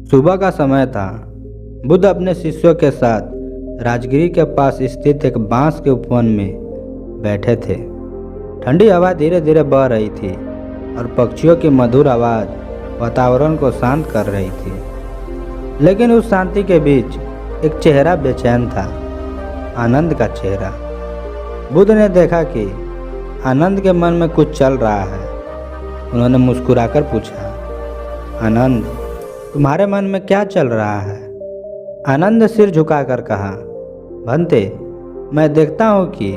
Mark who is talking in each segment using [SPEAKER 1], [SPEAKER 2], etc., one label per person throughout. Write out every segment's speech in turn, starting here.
[SPEAKER 1] सुबह का समय था। बुद्ध अपने शिष्यों के साथ राजगिरी के पास स्थित एक बांस के उपवन में बैठे थे। ठंडी हवा धीरे धीरे बह रही थी और पक्षियों की मधुर आवाज़ वातावरण को शांत कर रही थी। लेकिन उस शांति के बीच एक चेहरा बेचैन था, आनंद का चेहरा। बुद्ध ने देखा कि आनंद के मन में कुछ चल रहा है। उन्होंने मुस्कुराकर पूछा, आनंद, तुम्हारे मन में क्या चल रहा है? आनंद ने सिर झुकाकर कहा, भंते, मैं देखता हूँ कि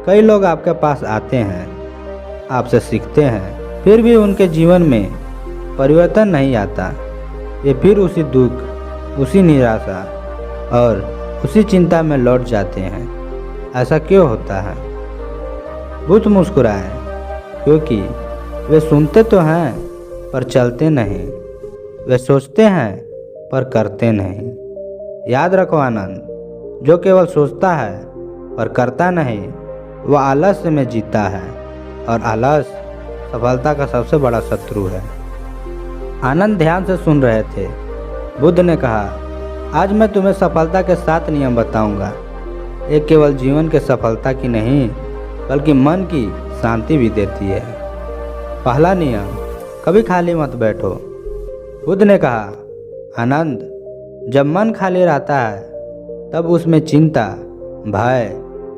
[SPEAKER 1] कई लोग आपके पास आते हैं, आपसे सीखते हैं, फिर भी उनके जीवन में परिवर्तन नहीं आता। ये फिर उसी दुख, उसी निराशा और उसी चिंता में लौट जाते हैं। ऐसा क्यों होता है? बुद्ध मुस्कुराए, क्योंकि वे सुनते तो हैं पर चलते नहीं, वे सोचते हैं पर करते नहीं। याद रखो आनंद, जो केवल सोचता है पर करता नहीं, वह आलस्य में जीता है और आलस सफलता का सबसे बड़ा शत्रु है। आनंद ध्यान से सुन रहे थे। बुद्ध ने कहा, आज मैं तुम्हें सफलता के 7 नियम बताऊंगा। एक केवल जीवन के सफलता की नहीं, बल्कि मन की शांति भी देती है। पहला नियम, कभी खाली मत बैठो। बुद्ध ने कहा, आनंद, जब मन खाली रहता है तब उसमें चिंता, भय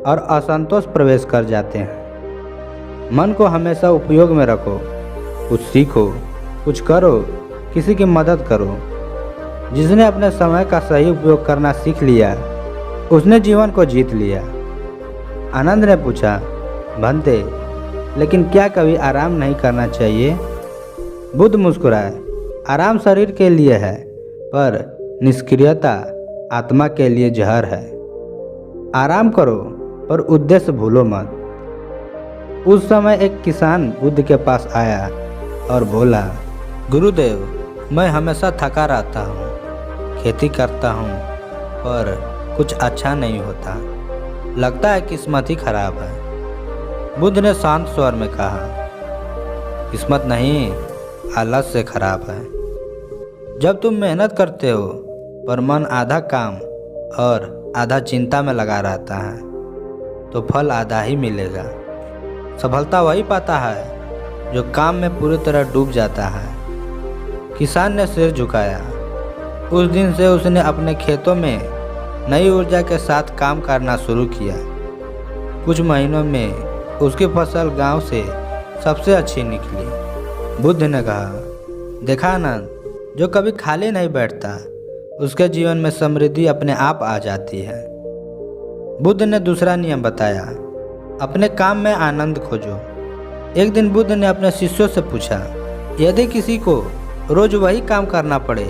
[SPEAKER 1] और असंतोष प्रवेश कर जाते हैं। मन को हमेशा उपयोग में रखो, कुछ सीखो, कुछ करो, किसी की मदद करो। जिसने अपने समय का सही उपयोग करना सीख लिया, उसने जीवन को जीत लिया। आनंद ने पूछा, भंते, लेकिन क्या कभी आराम नहीं करना चाहिए? बुद्ध मुस्कुराए, आराम शरीर के लिए है, पर निष्क्रियता आत्मा के लिए जहर है। आराम करो पर उद्देश्य भूलो मत। उस समय एक किसान बुद्ध के पास आया और बोला, गुरुदेव, मैं हमेशा थका रहता हूँ, खेती करता हूँ, पर कुछ अच्छा नहीं होता। लगता है किस्मत ही खराब है। बुद्ध ने शांत स्वर में कहा, किस्मत नहीं, आलस से खराब है। जब तुम मेहनत करते हो पर मन आधा काम और आधा चिंता में लगा रहता है, तो फल आधा ही मिलेगा। सफलता वही पाता है जो काम में पूरी तरह डूब जाता है। किसान ने सिर झुकाया। उस दिन से उसने अपने खेतों में नई ऊर्जा के साथ काम करना शुरू किया। कुछ महीनों में उसकी फसल गांव से सबसे अच्छी निकली। बुद्ध ने कहा, देखा आनंद, जो कभी खाली नहीं बैठता, उसके जीवन में समृद्धि अपने आप आ जाती है। बुद्ध ने दूसरा नियम बताया, अपने काम में आनंद खोजो। एक दिन बुद्ध ने अपने शिष्यों से पूछा, यदि किसी को रोज वही काम करना पड़े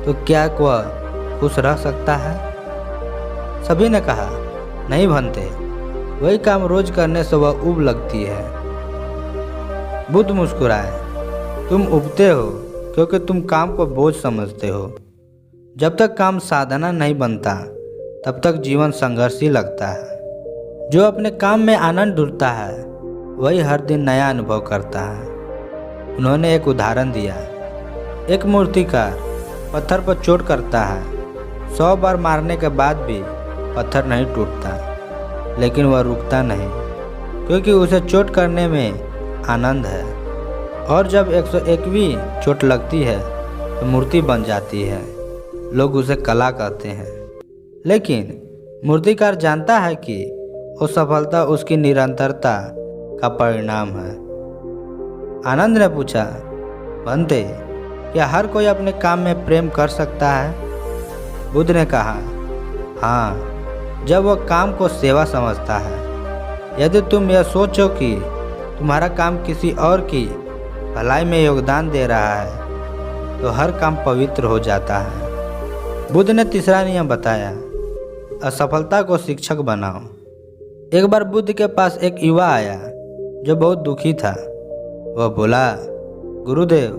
[SPEAKER 1] तो क्या वह खुश रह सकता है? सभी ने कहा, नहीं भंते, वही काम रोज करने से वह ऊब लगती है। बुद्ध मुस्कुराए, तुम उबते हो क्योंकि तुम काम को बोझ समझते हो। जब तक काम साधना नहीं बनता, तब तक जीवन संघर्ष ही लगता है। जो अपने काम में आनंद ढूंढता है, वही हर दिन नया अनुभव करता है। उन्होंने एक उदाहरण दिया। एक मूर्तिकार पत्थर पर चोट करता है। 100 बार मारने के बाद भी पत्थर नहीं टूटता, लेकिन वह रुकता नहीं, क्योंकि उसे चोट करने में आनंद है। और जब 101वीं चोट लगती है तो मूर्ति बन जाती है। लोग उसे कला कहते हैं, लेकिन मूर्तिकार जानता है कि वो सफलता उसकी निरंतरता का परिणाम है। आनंद ने पूछा, भंते, क्या हर कोई अपने काम में प्रेम कर सकता है? बुद्ध ने कहा, हाँ, जब वह काम को सेवा समझता है। यदि तुम यह सोचो कि तुम्हारा काम किसी और की भलाई में योगदान दे रहा है, तो हर काम पवित्र हो जाता है। बुद्ध ने तीसरा नियम बताया, असफलता को शिक्षक बनाओ। एक बार बुद्ध के पास एक युवा आया जो बहुत दुखी था। वह बोला, गुरुदेव,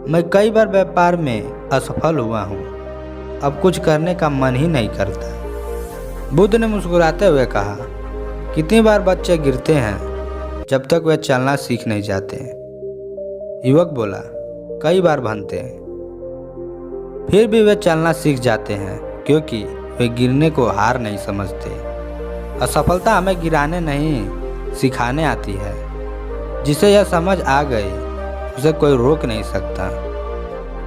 [SPEAKER 1] मैं कई बार व्यापार में असफल हुआ हूँ, अब कुछ करने का मन ही नहीं करता। बुद्ध ने मुस्कुराते हुए कहा, कितनी बार बच्चे गिरते हैं जब तक वे चलना सीख नहीं जाते? युवक बोला, कई बार भंते। फिर भी वे चलना सीख जाते हैं क्योंकि वे गिरने को हार नहीं समझते। असफलता हमें गिराने नहीं सिखाने आती है। जिसे यह समझ आ गई उसे कोई रोक नहीं सकता।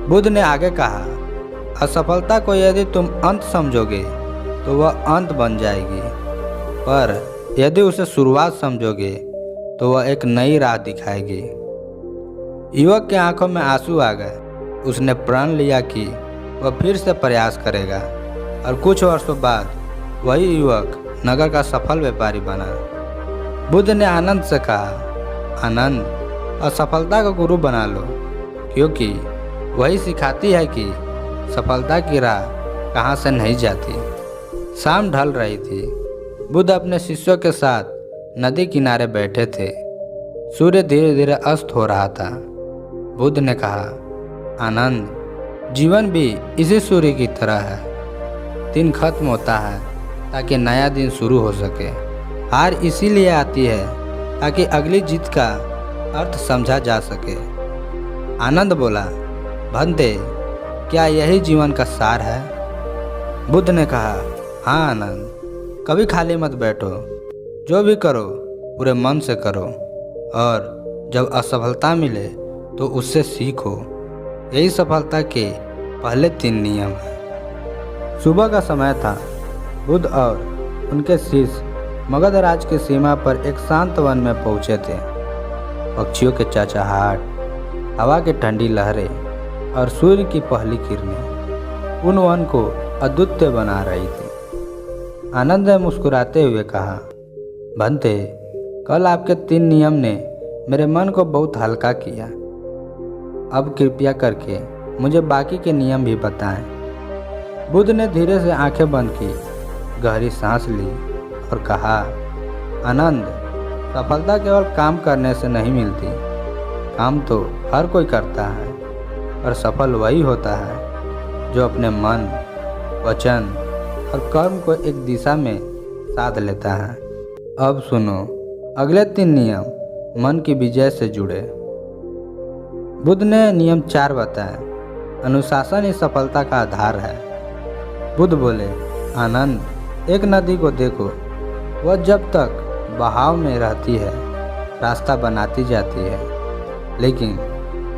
[SPEAKER 1] बुद्ध ने आगे कहा, असफलता को यदि तुम अंत समझोगे तो वह अंत बन जाएगी, पर यदि उसे शुरुआत समझोगे तो वह एक नई राह दिखाएगी। युवक के आंखों में आंसू आ गए। उसने प्रण लिया कि वह फिर से प्रयास करेगा और कुछ वर्षों बाद वही युवक नगर का सफल व्यापारी बना। बुद्ध ने आनंद से कहा, आनंद, असफलता को गुरु बना लो, क्योंकि वही सिखाती है कि सफलता की राह कहाँ से नहीं जाती। शाम ढल रही थी। बुद्ध अपने शिष्यों के साथ नदी किनारे बैठे थे। सूर्य धीरे धीरे अस्त हो रहा था। बुद्ध ने कहा, आनंद, जीवन भी इसी सूर्य की तरह है। दिन खत्म होता है ताकि नया दिन शुरू हो सके। हार इसीलिए आती है ताकि अगली जीत का अर्थ समझा जा सके। आनंद बोला, भंते, क्या यही जीवन का सार है? बुद्ध ने कहा, हाँ आनंद, कभी खाली मत बैठो। जो भी करो पूरे मन से करो, और जब असफलता मिले तो उससे सीखो। यही सफलता के पहले 3 नियम हैं। सुबह का समय था। बुद्ध और उनके शिष्य मगध राज की सीमा पर एक शांत वन में पहुंचे थे। पक्षियों के चहचहाट, हवा की ठंडी लहरें और सूर्य की पहली किरणें उन वन को अद्वितीय बना रही थी। आनंद ने मुस्कुराते हुए कहा, भंते, कल आपके 3 नियम ने मेरे मन को बहुत हल्का किया। अब कृपया करके मुझे बाकी के नियम भी बताएं। बुद्ध ने धीरे से आंखें बंद की, गहरी सांस ली और कहा, आनंद, सफलता केवल काम करने से नहीं मिलती। काम तो हर कोई करता है, पर सफल वही होता है जो अपने मन, वचन और कर्म को एक दिशा में साध लेता है। अब सुनो, अगले 3 नियम मन की विजय से जुड़े। बुद्ध ने नियम 4 बताए। अनुशासन ही सफलता का आधार है। बुद्ध बोले, आनंद, एक नदी को देखो, वह जब तक बहाव में रहती है रास्ता बनाती जाती है, लेकिन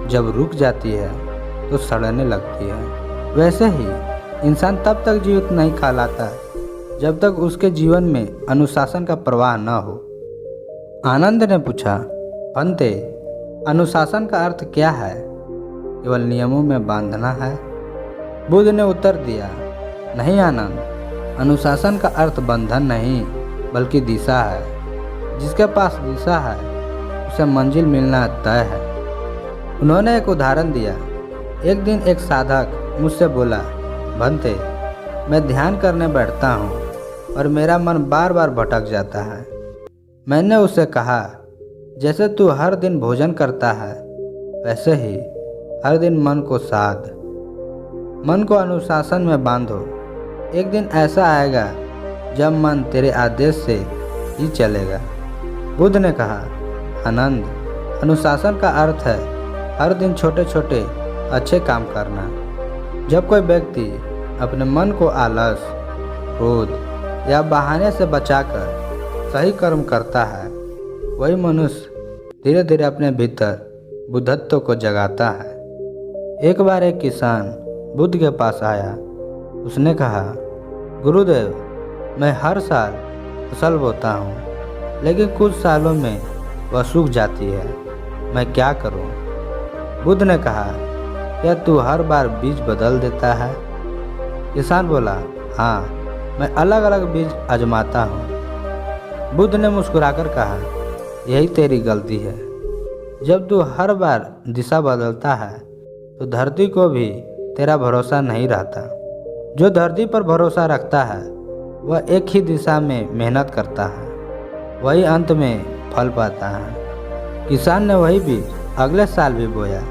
[SPEAKER 1] जब रुक जाती है तो सड़ने लगती है। वैसे ही इंसान तब तक जीवित नहीं कहलाता जब तक उसके जीवन में अनुशासन का प्रवाह न हो। आनंद ने पूछा, भंते, अनुशासन का अर्थ क्या है? केवल नियमों में बांधना है? बुद्ध ने उत्तर दिया, नहीं आनंद, अनुशासन का अर्थ बंधन नहीं बल्कि दिशा है। जिसके पास दिशा है उसे मंजिल मिलना तय है। उन्होंने एक उदाहरण दिया। एक दिन एक साधक मुझसे बोला, भंते, मैं ध्यान करने बैठता हूँ और मेरा मन बार बार भटक जाता है। मैंने उससे कहा, जैसे तू हर दिन भोजन करता है वैसे ही हर दिन मन को साध, मन को अनुशासन में बांधो। एक दिन ऐसा आएगा जब मन तेरे आदेश से ही चलेगा। बुद्ध ने कहा, आनंद, अनुशासन का अर्थ है हर दिन छोटे छोटे अच्छे काम करना। जब कोई व्यक्ति अपने मन को आलस, क्रोध या बहाने से बचाकर सही कर्म करता है, वही मनुष्य धीरे धीरे अपने भीतर बुद्धत्व को जगाता है। एक बार एक किसान बुद्ध के पास आया। उसने कहा, गुरुदेव, मैं हर साल फसल बोता हूँ, लेकिन कुछ सालों में वह सूख जाती है। मैं क्या करूँ? बुद्ध ने कहा, क्या तू हर बार बीज बदल देता है? किसान बोला, हाँ, मैं अलग अलग बीज आजमाता हूँ। बुद्ध ने मुस्कुराकर कहा, यही तेरी गलती है। जब तू हर बार दिशा बदलता है तो धरती को भी तेरा भरोसा नहीं रहता। जो धरती पर भरोसा रखता है वह एक ही दिशा में मेहनत करता है, वही अंत में फल पाता है। किसान ने वही बीज अगले साल भी बोया।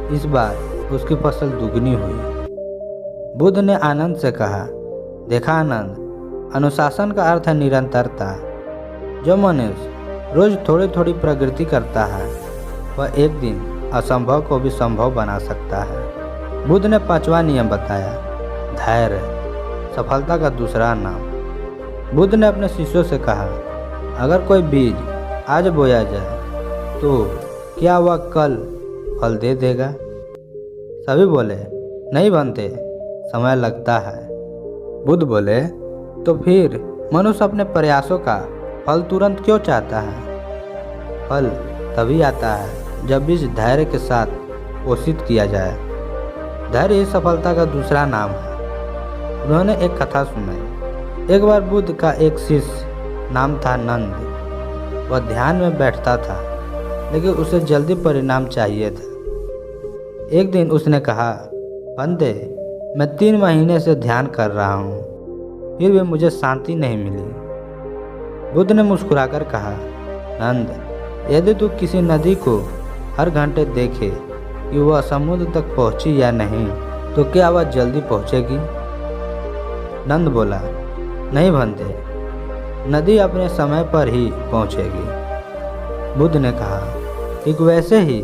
[SPEAKER 1] इस बार उसकी फसल दुगनी हुई। बुद्ध ने आनंद से कहा, देखा आनंद, अनुशासन का अर्थ है निरंतरता। जो मनुष्य रोज थोड़ी थोड़ी प्रगति करता है वह एक दिन असंभव को भी संभव बना सकता है। बुद्ध ने पांचवा नियम बताया, धैर्य, सफलता का दूसरा नाम। बुद्ध ने अपने शिष्यों से कहा, अगर कोई बीज आज बोया जाए तो क्या वह कल फल दे देगा? सभी बोले, नहीं बनते, समय लगता है। बुद्ध बोले, तो फिर मनुष्य अपने प्रयासों का फल तुरंत क्यों चाहता है? फल तभी आता है जब बीज धैर्य के साथ पोषित किया जाए। धैर्य ही सफलता का दूसरा नाम है। उन्होंने एक कथा सुनाई। एक बार बुद्ध का एक शिष्य नाम था नंद। वह ध्यान में बैठता था, लेकिन उसे जल्दी परिणाम चाहिए था। एक दिन उसने कहा, बंदे, मैं 3 महीने से ध्यान कर रहा हूँ, फिर भी मुझे शांति नहीं मिली। बुद्ध ने मुस्कुराकर कहा, नंद, यदि तू किसी नदी को हर घंटे देखे कि वह समुद्र तक पहुंची या नहीं, तो क्या वह जल्दी पहुंचेगी? नंद बोला, नहीं बंदे, नदी अपने समय पर ही पहुंचेगी। बुद्ध ने कहा, ठीक वैसे ही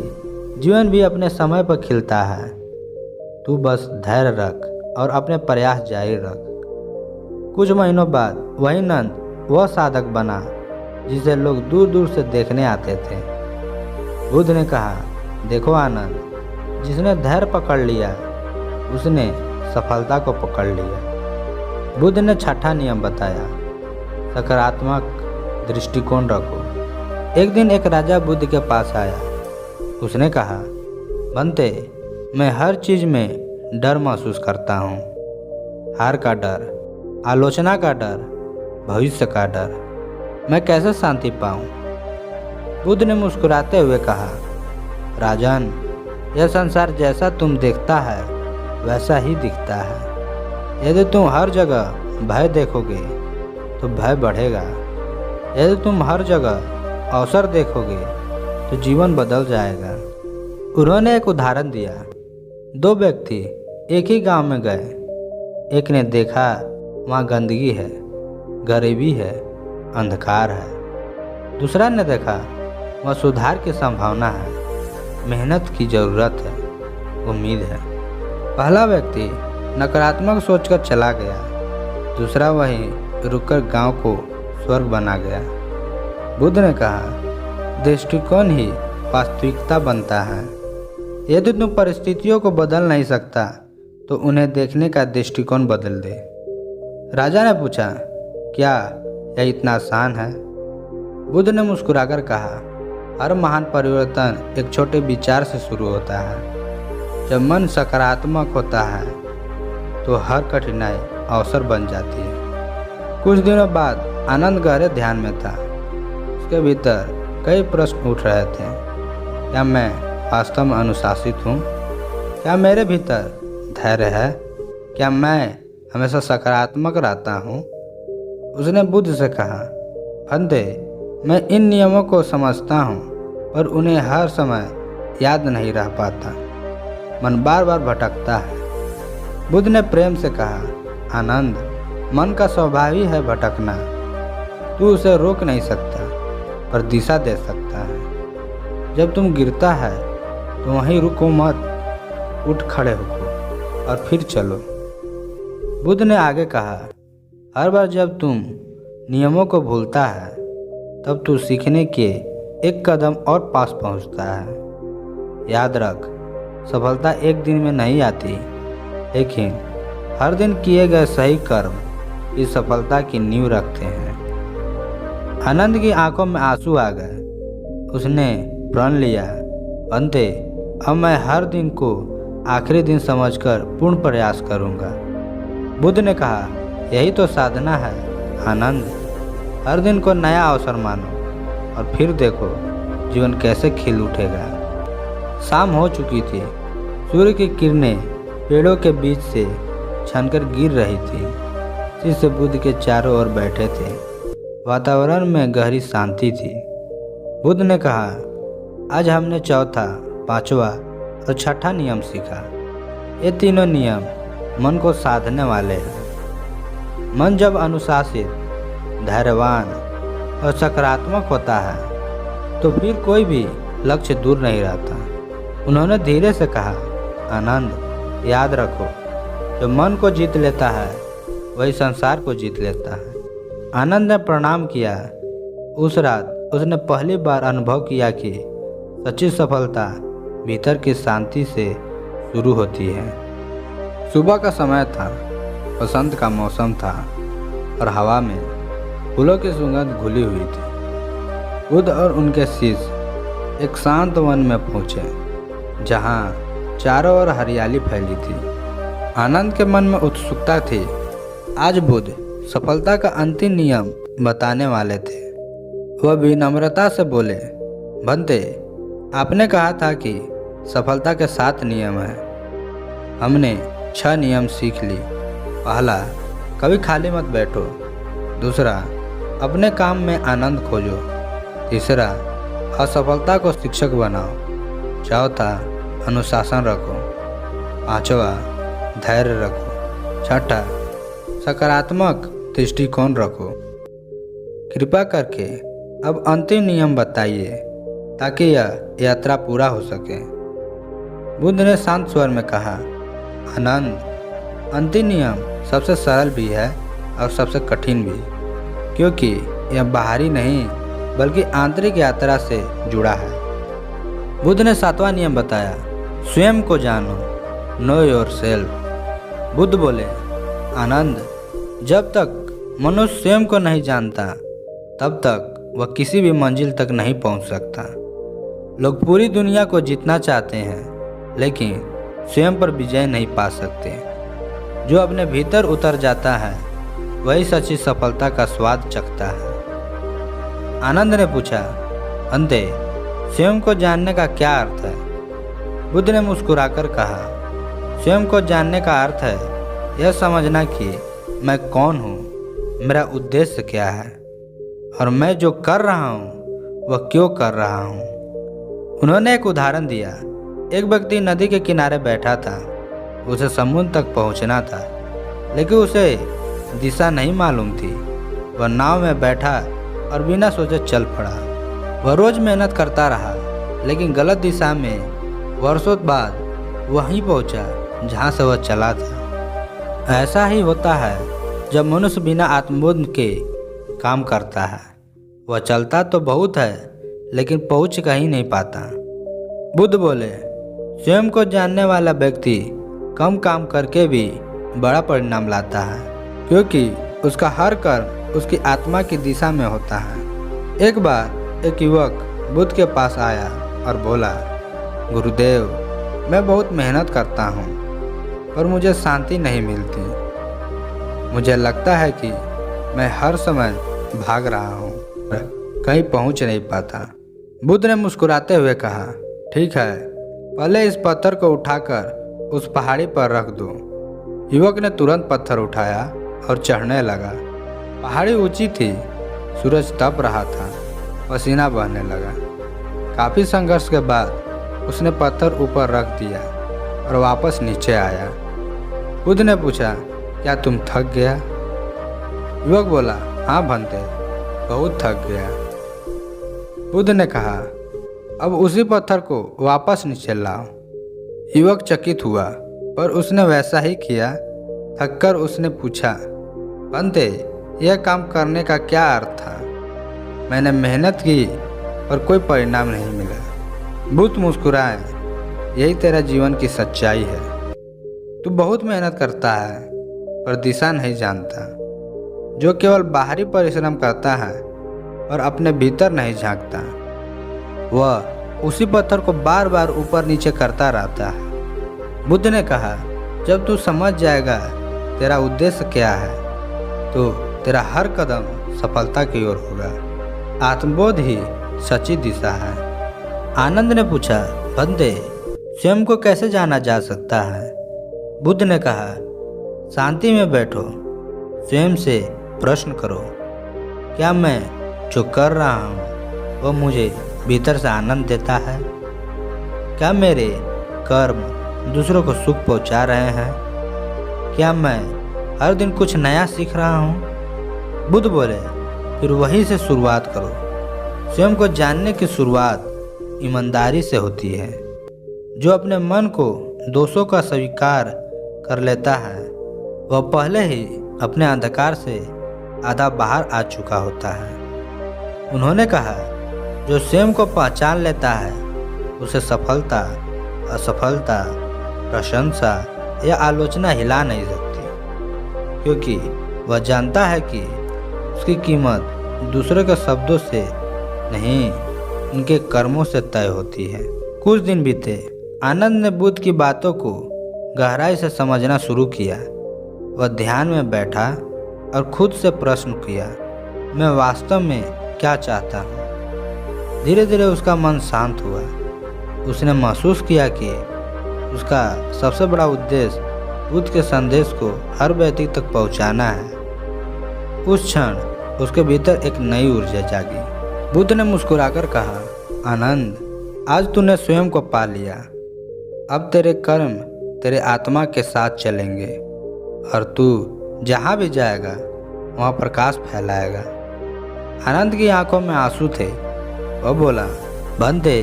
[SPEAKER 1] जीवन भी अपने समय पर खिलता है। तू बस धैर्य रख और अपने प्रयास जारी रख। कुछ महीनों बाद वही नंद वह साधक बना जिसे लोग दूर दूर से देखने आते थे। बुद्ध ने कहा, देखो आनंद, जिसने धैर्य पकड़ लिया उसने सफलता को पकड़ लिया। बुद्ध ने छठा नियम बताया, सकारात्मक दृष्टिकोण रखो। एक दिन एक राजा बुद्ध के पास आया। उसने कहा, बनते, मैं हर चीज़ में डर महसूस करता हूँ। हार का डर, आलोचना का डर, भविष्य का डर। मैं कैसे शांति पाऊँ? बुद्ध ने मुस्कुराते हुए कहा, राजन, यह संसार जैसा तुम देखता है वैसा ही दिखता है। यदि तुम हर जगह भय देखोगे तो भय बढ़ेगा। यदि तुम हर जगह अवसर देखोगे तो जीवन बदल जाएगा। उन्होंने एक उदाहरण दिया। 2 व्यक्ति एक ही गांव में गए। एक ने देखा वहाँ गंदगी है, गरीबी है, अंधकार है। दूसरा ने देखा वहाँ सुधार की संभावना है, मेहनत की ज़रूरत है, उम्मीद है। पहला व्यक्ति नकारात्मक सोचकर चला गया, दूसरा वहीं रुककर गांव को स्वर्ग बना गया। बुद्ध ने कहा, दृष्टिकोण ही वास्तविकता बनता है। यदि तुम परिस्थितियों को बदल नहीं सकता तो उन्हें देखने का दृष्टिकोण बदल दे। राजा ने पूछा, क्या यह इतना आसान है? बुद्ध ने मुस्कुराकर कहा, हर महान परिवर्तन एक छोटे विचार से शुरू होता है। जब मन सकारात्मक होता है तो हर कठिनाई अवसर बन जाती है। कुछ दिनों बाद आनंद गहरे ध्यान में था। उसके भीतर कई प्रश्न उठ रहे थे। क्या मैं वास्तव में अनुशासित हूँ? क्या मेरे भीतर धैर्य है? क्या मैं हमेशा सकारात्मक रहता हूँ? उसने बुद्ध से कहा, बंदे, मैं इन नियमों को समझता हूँ पर उन्हें हर समय याद नहीं रह पाता। मन बार बार भटकता है। बुद्ध ने प्रेम से कहा, आनंद, मन का स्वभाव ही है भटकना। तू उसे रोक नहीं सकता पर दिशा दे सकता है। जब तुम गिरता है तो वहीं रुको मत, उठ खड़े हो और फिर चलो। बुद्ध ने आगे कहा, हर बार जब तुम नियमों को भूलता है तब तू सीखने के एक कदम और पास पहुंचता है। याद रख, सफलता एक दिन में नहीं आती, लेकिन हर दिन किए गए सही कर्म इस सफलता की नींव रखते हैं। आनंद की आंखों में आंसू आ गए। उसने प्रण लिया, बंदे, अब मैं हर दिन को आखिरी दिन समझकर पूर्ण प्रयास करूंगा। बुद्ध ने कहा, यही तो साधना है आनंद। हर दिन को नया अवसर मानो और फिर देखो जीवन कैसे खिल उठेगा। शाम हो चुकी थी। सूर्य की किरणें पेड़ों के बीच से छनकर गिर रही थी। शिष्य बुद्ध के चारों ओर बैठे थे। वातावरण में गहरी शांति थी। बुद्ध ने कहा, आज हमने चौथा, पांचवा और छठा नियम सीखा। ये तीनों नियम मन को साधने वाले हैं। मन जब अनुशासित, धैर्यवान और सकारात्मक होता है तो फिर कोई भी लक्ष्य दूर नहीं रहता। उन्होंने धीरे से कहा, आनंद, याद रखो, जो मन को जीत लेता है वही संसार को जीत लेता है। आनंद ने प्रणाम किया। उस रात उसने पहली बार अनुभव किया कि सच्ची सफलता भीतर की शांति से शुरू होती है। सुबह का समय था, बसंत का मौसम था और हवा में फूलों की सुगंध घुली हुई थी। बुद्ध और उनके शिष्य एक शांत वन में पहुंचे, जहां चारों ओर हरियाली फैली थी। आनंद के मन में उत्सुकता थी। आज बुद्ध सफलता का अंतिम नियम बताने वाले थे। वह विनम्रता से बोले, भंते, आपने कहा था कि सफलता के 7 नियम हैं। हमने 6 नियम सीख ली। पहला, कभी खाली मत बैठो। दूसरा, अपने काम में आनंद खोजो। तीसरा, असफलता को शिक्षक बनाओ। चौथा, अनुशासन रखो। पांचवा, धैर्य रखो। छठा, सकारात्मक दृष्टिकोण रखो। कृपया करके अब अंतिम नियम बताइए ताकि यह यात्रा पूरा हो सके। बुद्ध ने शांत स्वर में कहा, आनंद, अंतिम नियम सबसे सरल भी है और सबसे कठिन भी, क्योंकि यह बाहरी नहीं बल्कि आंतरिक यात्रा से जुड़ा है। बुद्ध ने 7वां नियम बताया, स्वयं को जानो, नो योर सेल्फ। बुद्ध बोले, आनंद, जब तक मनुष्य स्वयं को नहीं जानता तब तक वह किसी भी मंजिल तक नहीं पहुंच सकता। लोग पूरी दुनिया को जीतना चाहते हैं लेकिन स्वयं पर विजय नहीं पा सकते। जो अपने भीतर उतर जाता है वही सच्ची सफलता का स्वाद चखता है। आनंद ने पूछा, अंते, स्वयं को जानने का क्या अर्थ है? बुद्ध ने मुस्कुराकर कहा, स्वयं को जानने का अर्थ है यह समझना कि मैं कौन हूँ, मेरा उद्देश्य क्या है और मैं जो कर रहा हूँ वह क्यों कर रहा हूँ। उन्होंने एक उदाहरण दिया। एक व्यक्ति नदी के किनारे बैठा था। उसे समुद्र तक पहुँचना था लेकिन उसे दिशा नहीं मालूम थी। वह नाव में बैठा और बिना सोचे चल पड़ा। वह रोज मेहनत करता रहा लेकिन गलत दिशा में वर्षों बाद वहीं पहुंचा जहां से वह चला था। ऐसा ही होता है जब मनुष्य बिना आत्मबोध के काम करता है। वह चलता तो बहुत है लेकिन पहुंच कहीं नहीं पाता। बुद्ध बोले, स्वयं को जानने वाला व्यक्ति कम काम करके भी बड़ा परिणाम लाता है, क्योंकि उसका हर कर्म उसकी आत्मा की दिशा में होता है। एक बार एक युवक बुद्ध के पास आया और बोला, गुरुदेव, मैं बहुत मेहनत करता हूँ पर मुझे शांति नहीं मिलती। मुझे लगता है कि मैं हर समय भाग रहा हूँ, कहीं पहुँच नहीं पाता। बुद्ध ने मुस्कुराते हुए कहा, ठीक है, पहले इस पत्थर को उठाकर उस पहाड़ी पर रख दो। युवक ने तुरंत पत्थर उठाया और चढ़ने लगा। पहाड़ी ऊंची थी, सूरज तप रहा था, पसीना बहने लगा। काफ़ी संघर्ष के बाद उसने पत्थर ऊपर रख दिया और वापस नीचे आया। बुद्ध ने पूछा, क्या तुम थक गया? युवक बोला, हाँ भंते, बहुत थक गया। बुद्ध ने कहा, अब उसी पत्थर को वापस नीचे लाओ। युवक चकित हुआ पर उसने वैसा ही किया। थककर उसने पूछा, भंते, यह काम करने का क्या अर्थ था? मैंने मेहनत की पर कोई परिणाम नहीं मिला। बुद्ध मुस्कुराए, यही तेरा जीवन की सच्चाई है। तू बहुत मेहनत करता है पर दिशा नहीं जानता। जो केवल बाहरी परिश्रम करता है और अपने भीतर नहीं झांकता, वह उसी पत्थर को बार बार ऊपर नीचे करता रहता है। बुद्ध ने कहा, जब तू समझ जाएगा तेरा उद्देश्य क्या है तो तेरा हर कदम सफलता की ओर होगा। आत्मबोध ही सच्ची दिशा है। आनंद ने पूछा, बंदे, स्वयं को कैसे जाना जा सकता है? बुद्ध ने कहा, शांति में बैठो, स्वयं से प्रश्न करो, क्या मैं जो कर रहा हूँ वह मुझे भीतर से आनंद देता है? क्या मेरे कर्म दूसरों को सुख पहुँचा रहे हैं? क्या मैं हर दिन कुछ नया सीख रहा हूँ? बुद्ध बोले, फिर वहीं से शुरुआत करो। स्वयं को जानने की शुरुआत ईमानदारी से होती है। जो अपने मन को दोषों का स्वीकार कर लेता है वह पहले ही अपने अंधकार से आधा बाहर आ चुका होता है। उन्होंने कहा, जो स्वयं को पहचान लेता है उसे सफलता, असफलता, प्रशंसा या आलोचना हिला नहीं सकती, क्योंकि वह जानता है कि उसकी कीमत दूसरे के शब्दों से नहीं, उनके कर्मों से तय होती है। कुछ दिन बीते। आनंद ने बुद्ध की बातों को गहराई से समझना शुरू किया। वह ध्यान में बैठा और खुद से प्रश्न किया, मैं वास्तव में क्या चाहता हूँ। धीरे धीरे उसका मन शांत हुआ। उसने महसूस किया कि उसका सबसे बड़ा उद्देश्य बुद्ध के संदेश को हर व्यक्ति तक पहुँचाना है। उस क्षण उसके भीतर एक नई ऊर्जा जागी। बुद्ध ने मुस्कुराकर कहा, आनंद, आज तूने स्वयं को पा लिया। अब तेरे कर्म तेरे आत्मा के साथ चलेंगे और तू जहाँ भी जाएगा वहाँ प्रकाश फैलाएगा। आनंद की आंखों में आंसू थे। वह बोला, बंदे,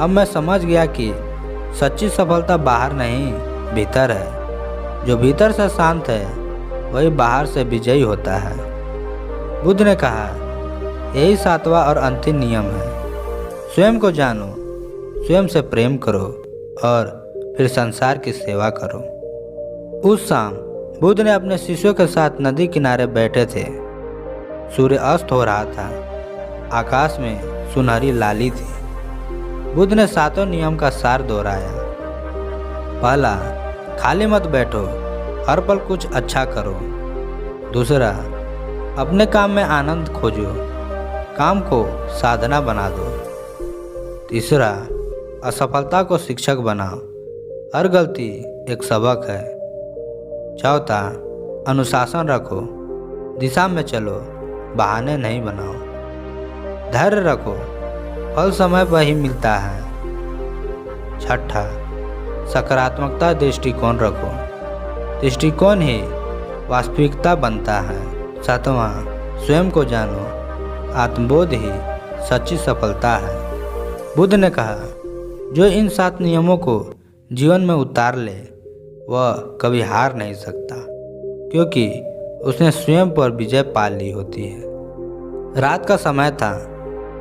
[SPEAKER 1] अब मैं समझ गया कि सच्ची सफलता बाहर नहीं, भीतर है। जो भीतर से शांत है वही बाहर से विजयी होता है। बुद्ध ने कहा, यही 7वां और अंतिम नियम है। स्वयं को जानो, स्वयं से प्रेम करो और फिर संसार की सेवा करो। उस शाम बुद्ध ने अपने शिष्यों के साथ नदी किनारे बैठे थे। सूर्य अस्त हो रहा था। आकाश में सुनहरी लाली थी। बुद्ध ने 7 नियम का सार दोहराया। पहला, खाली मत बैठो, हर पल कुछ अच्छा करो। दूसरा, अपने काम में आनंद खोजो, काम को साधना बना दो। तीसरा, असफलता को शिक्षक बनाओ, हर गलती एक सबक है। चौथा, अनुशासन रखो, दिशा में चलो, बहाने नहीं बनाओ। धैर्य रखो, फल समय पर ही मिलता है। छठा, सकारात्मकता दृष्टिकोण रखो, दृष्टिकोण ही वास्तविकता बनता है। 7वां, स्वयं को जानो, आत्मबोध ही सच्ची सफलता है। बुद्ध ने कहा, जो इन 7 नियमों को जीवन में उतार ले वह कभी हार नहीं सकता, क्योंकि उसने स्वयं पर विजय पा ली होती है। रात का समय था।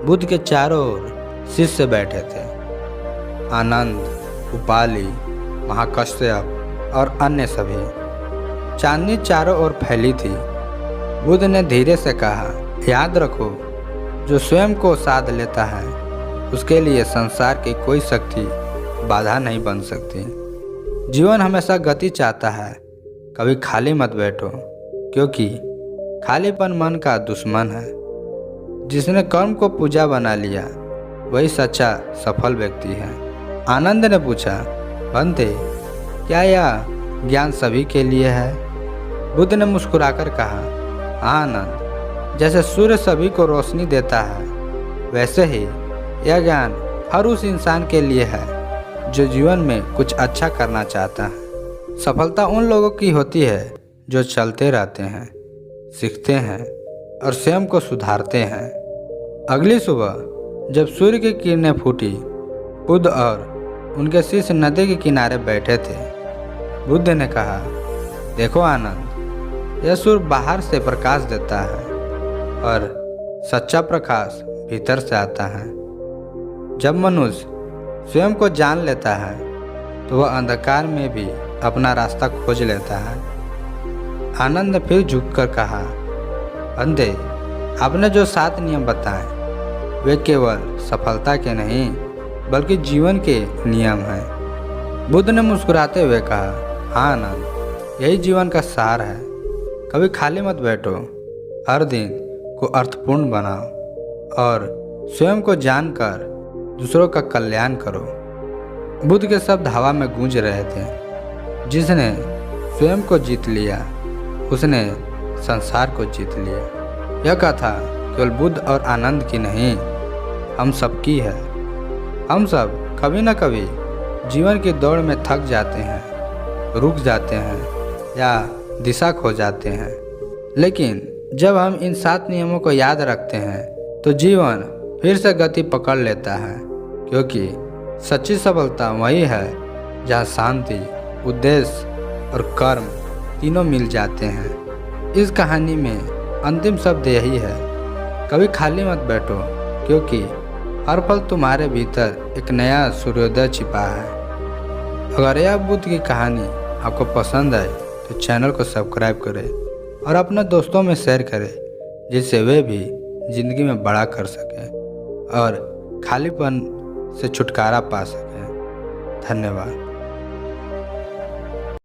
[SPEAKER 1] बुद्ध के चारों ओर शिष्य बैठे थे। आनंद, उपाली, महाकश्यप और अन्य सभी। चांदनी चारों ओर फैली थी। बुद्ध ने धीरे से कहा, याद रखो, जो स्वयं को साध लेता है उसके लिए संसार की कोई शक्ति बाधा नहीं बन सकती। जीवन हमेशा गति चाहता है, कभी खाली मत बैठो, क्योंकि खालीपन मन का दुश्मन है। जिसने कर्म को पूजा बना लिया वही सच्चा सफल व्यक्ति है। आनंद ने पूछा, बंदे, क्या यह ज्ञान सभी के लिए है? बुद्ध ने मुस्कुराकर कहा, हाँ आनंद, जैसे सूर्य सभी को रोशनी देता है वैसे ही यह ज्ञान हर उस इंसान के लिए है जो जीवन में कुछ अच्छा करना चाहता है। सफलता उन लोगों की होती है जो चलते रहते हैं, सीखते हैं और स्वयं को सुधारते हैं। अगली सुबह जब सूर्य की किरणें फूटी, बुद्ध और उनके शिष्य नदी के किनारे बैठे थे। बुद्ध ने कहा, देखो आनंद, यह सूर्य बाहर से प्रकाश देता है और सच्चा प्रकाश भीतर से आता है। जब मनुष्य स्वयं को जान लेता है तो वह अंधकार में भी अपना रास्ता खोज लेता है। आनंद ने फिर झुककर कहा, बंदे, आपने जो 7 नियम बताए वे केवल सफलता के नहीं बल्कि जीवन के नियम हैं। बुद्ध ने मुस्कुराते हुए कहा, हाँ आनंद, यही जीवन का सार है। कभी खाली मत बैठो, हर दिन को अर्थपूर्ण बनाओ और स्वयं को जानकर दूसरों का कल्याण करो। बुद्ध के शब्द हवा में गूंज रहे थे। जिसने स्वयं को जीत लिया उसने संसार को जीत लिया। यह कथा केवल बुद्ध और आनंद की नहीं, हम सबकी है। हम सब कभी न कभी जीवन की दौड़ में थक जाते हैं, रुक जाते हैं या दिशा खो जाते हैं, लेकिन जब हम इन 7 नियमों को याद रखते हैं तो जीवन फिर से गति पकड़ लेता है, क्योंकि सच्ची सफलता वही है जहाँ शांति, उद्देश्य और कर्म तीनों मिल जाते हैं। इस कहानी में अंतिम शब्द यही है, कभी खाली मत बैठो, क्योंकि हर पल तुम्हारे भीतर एक नया सूर्योदय छिपा है। अगर यह बुद्ध की कहानी आपको पसंद आए तो चैनल को सब्सक्राइब करें और अपने दोस्तों में शेयर करें, जिससे वे भी ज़िंदगी में बड़ा कर सकें और खालीपन से छुटकारा पा सकें। धन्यवाद।